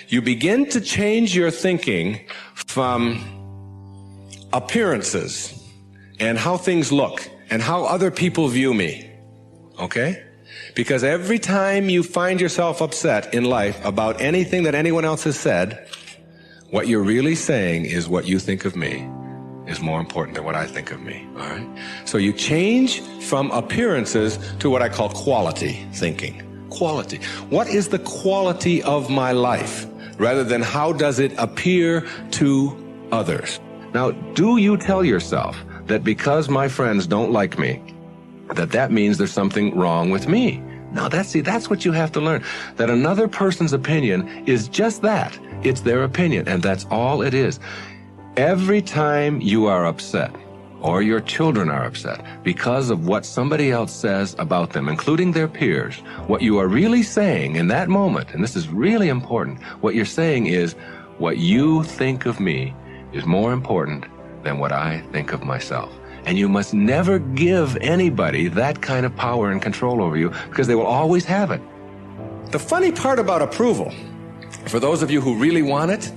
You begin to change your thinking from appearances and how things look and how other people view me. Okay? Because every time you find yourself upset in life about anything that anyone else has said, what you're really saying is what you think of me is more important than what I think of me. All right? So you change from appearances to what I call quality thinking. Quality. What is the quality of my life? Rather than how does it appear to others? Now, do you tell yourself that because my friends don't like me, that means there's something wrong with me? No, that's what you have to learn. That another person's opinion is just that. It's their opinion, and that's all it is. Every time you are upset, or your children are upset, because of what somebody else says about them, including their peers, what you are really saying in that moment, and this is really important, what you're saying is, what you think of me is more important than what I think of myself. And you must never give anybody that kind of power and control over you, because they will always have it. The funny part about approval, for those of you who really want it,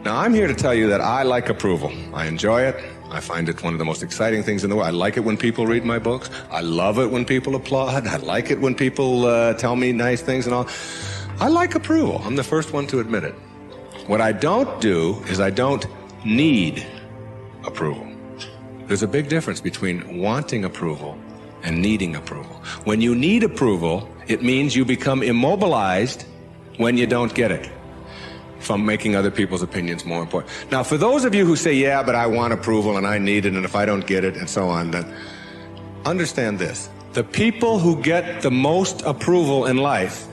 now I'm here to tell you that I like approval. I enjoy it. I find it one of the most exciting things in the world. I like it when people read my books. I love it when people applaud. I like it when people tell me nice things and all. I like approval. I'm the first one to admit it. What I don't do is I don't need approval. There's a big difference between wanting approval and needing approval. When you need approval, it means you become immobilized when you don't get it, from making other people's opinions more important. Now, for those of you who say, yeah, but I want approval and I need it, and if I don't get it, and so on, then understand this. The people who get the most approval in life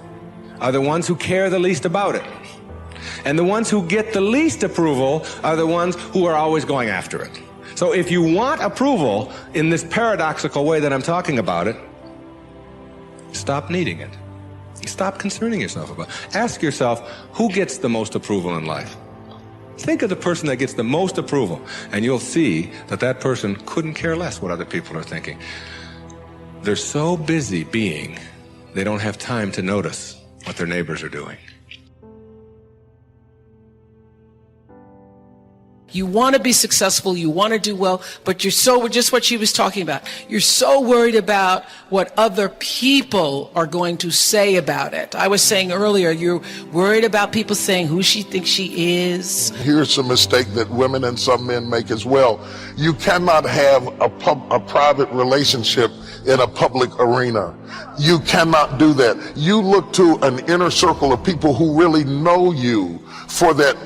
are the ones who care the least about it. And the ones who get the least approval are the ones who are always going after it. So if you want approval in this paradoxical way that I'm talking about it, stop needing it. Stop concerning yourself about it. Ask yourself, who gets the most approval in life? Think of the person that gets the most approval, and you'll see that that person couldn't care less what other people are thinking. They're so busy being, they don't have time to notice what their neighbors are doing. You want to be successful, you want to do well, but you're so, just what she was talking about, you're so worried about what other people are going to say about it. I was saying earlier, you're worried about people saying who she thinks she is. Here's a mistake that women and some men make as well. You cannot have a private relationship in a public arena. You cannot do that. You look to an inner circle of people who really know you for that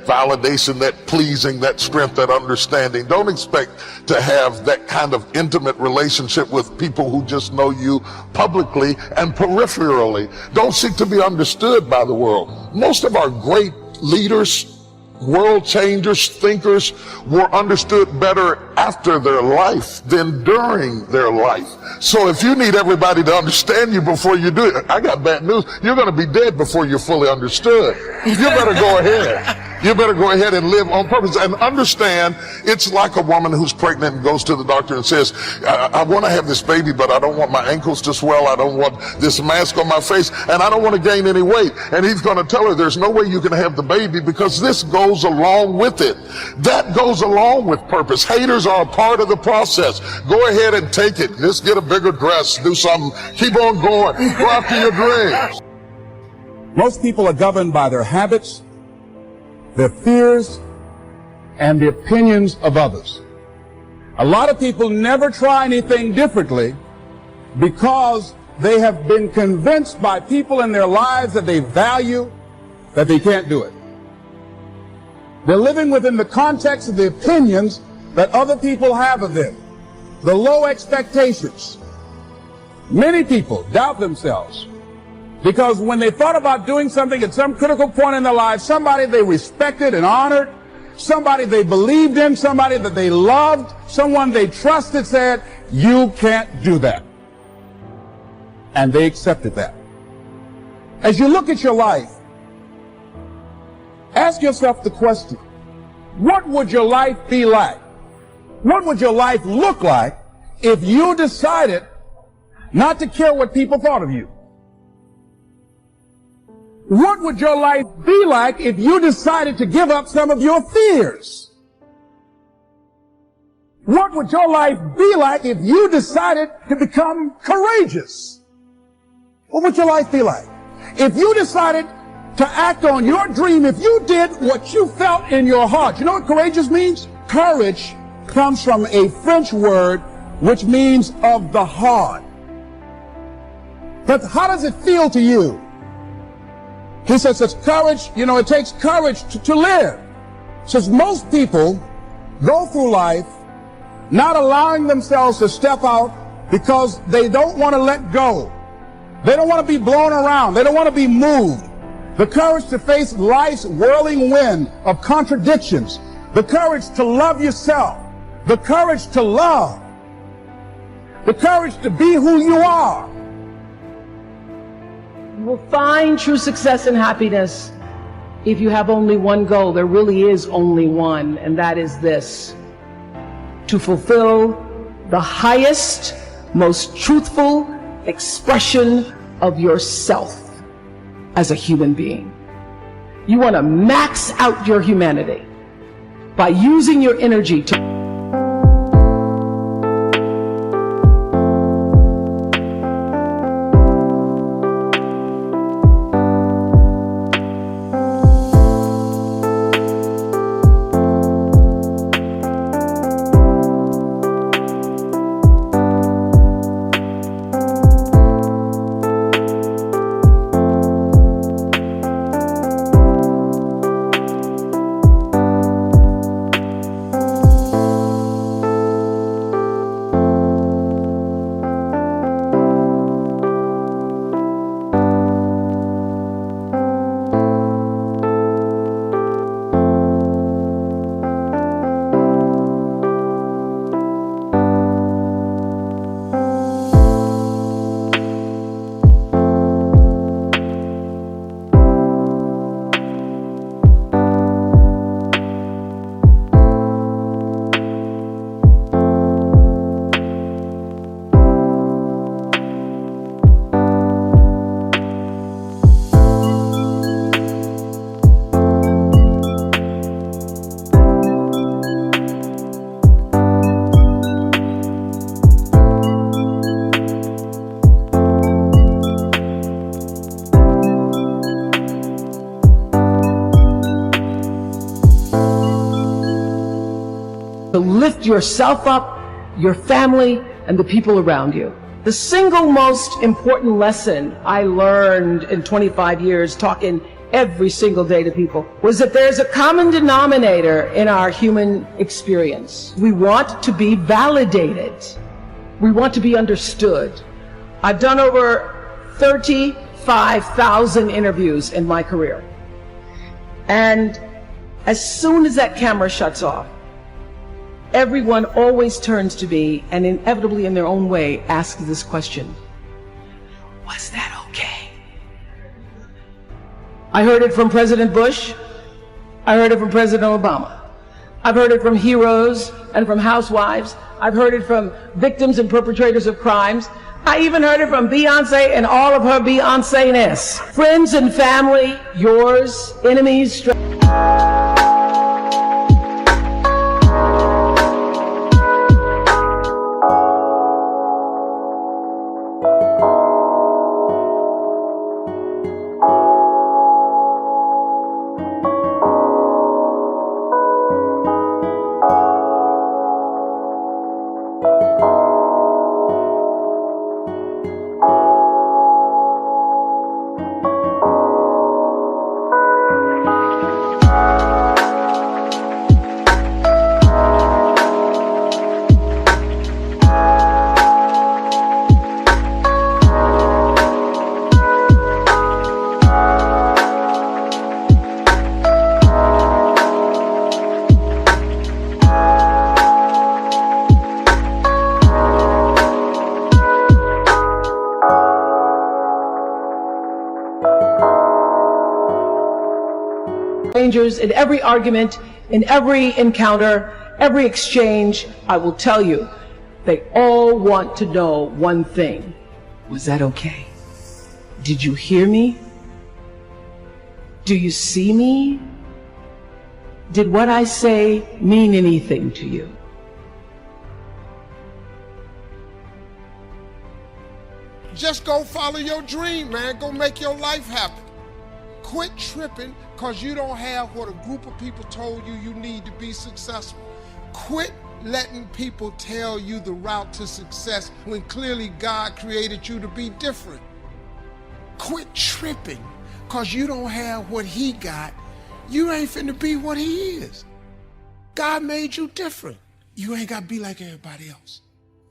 validation, that pleasing, that strength, that understanding. Don't expect to have that kind of intimate relationship with people who just know you publicly and peripherally. Don't seek to be understood by the world. Most of our great leaders, world changers, thinkers were understood better after their life than during their life. So if you need everybody to understand you before you do it, I got bad news. You're going to be dead before you're fully understood. You better go ahead. You better go ahead and live on purpose and understand. It's like a woman who's pregnant and goes to the doctor and says, I want to have this baby, but I don't want my ankles to swell. I don't want this mask on my face, and I don't want to gain any weight. And he's going to tell her, there's no way you can have the baby because this goes along with it. That goes along with purpose. Haters are a part of the process. Go ahead and take it. Just get a bigger dress, do something, keep on going, go after your dreams. Most people are governed by their habits, their fears, and the opinions of others. A lot of people never try anything differently because they have been convinced by people in their lives that they value that they can't do it. They're living within the context of the opinions that other people have of them, the low expectations. Many people doubt themselves because when they thought about doing something at some critical point in their lives, somebody they respected and honored, somebody they believed in, somebody that they loved, someone they trusted said, you can't do that. And they accepted that. As you look at your life, ask yourself the question, what would your life be like? What would your life look like if you decided not to care what people thought of you? What would your life be like if you decided to give up some of your fears? What would your life be like if you decided to become courageous? What would your life be like? If you decided to act on your dream, if you did what you felt in your heart. You know what courageous means? Courage comes from a French word which means of the heart. But how does it feel to you? He says it's courage, it takes courage to live. Says most people go through life not allowing themselves to step out because they don't want to let go. They don't want to be blown around. They don't want to be moved. The courage to face life's whirling wind of contradictions. The courage to love yourself. The courage to love. The courage to be who you are. You will find true success and happiness if you have only one goal. There really is only one, and that is this: to fulfill the highest, most truthful expression of yourself as a human being. You want to max out your humanity by using your energy to lift yourself up, your family, and the people around you. The single most important lesson I learned in 25 years talking every single day to people was that there's a common denominator in our human experience. We want to be validated. We want to be understood. I've done over 35,000 interviews in my career. And as soon as that camera shuts off, everyone always turns to me and inevitably in their own way asks this question: was that okay? I heard it from President Bush. I heard it from President Obama. I've heard it from heroes and from housewives. I've heard it from victims and perpetrators of crimes. I even heard it from Beyonce and all of her Beyonce-ness. Friends and family, yours, enemies, strangers, in every argument, in every encounter, every exchange, I will tell you, they all want to know one thing: was that okay? Did you hear me? Do you see me? Did what I say mean anything to you? Just go follow your dream, man. Go make your life happen. Quit tripping because you don't have what a group of people told you you need to be successful. Quit letting people tell you the route to success when clearly God created you to be different. Quit tripping because you don't have what he got. You ain't finna be what he is. God made you different. You ain't gotta be like everybody else.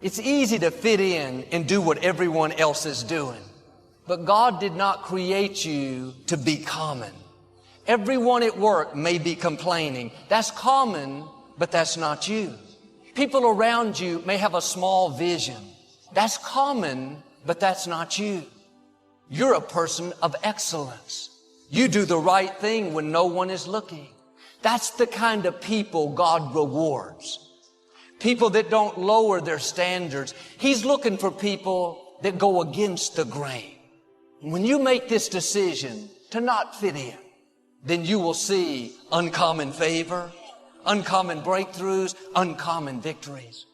It's easy to fit in and do what everyone else is doing. But God did not create you to be common. Everyone at work may be complaining. That's common, but that's not you. People around you may have a small vision. That's common, but that's not you. You're a person of excellence. You do the right thing when no one is looking. That's the kind of people God rewards. People that don't lower their standards. He's looking for people that go against the grain. When you make this decision to not fit in, then you will see uncommon favor, uncommon breakthroughs, uncommon victories.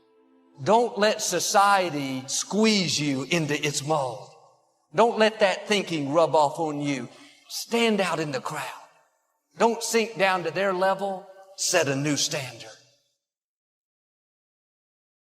Don't let society squeeze you into its mold. Don't let that thinking rub off on you. Stand out in the crowd. Don't sink down to their level. Set a new standard.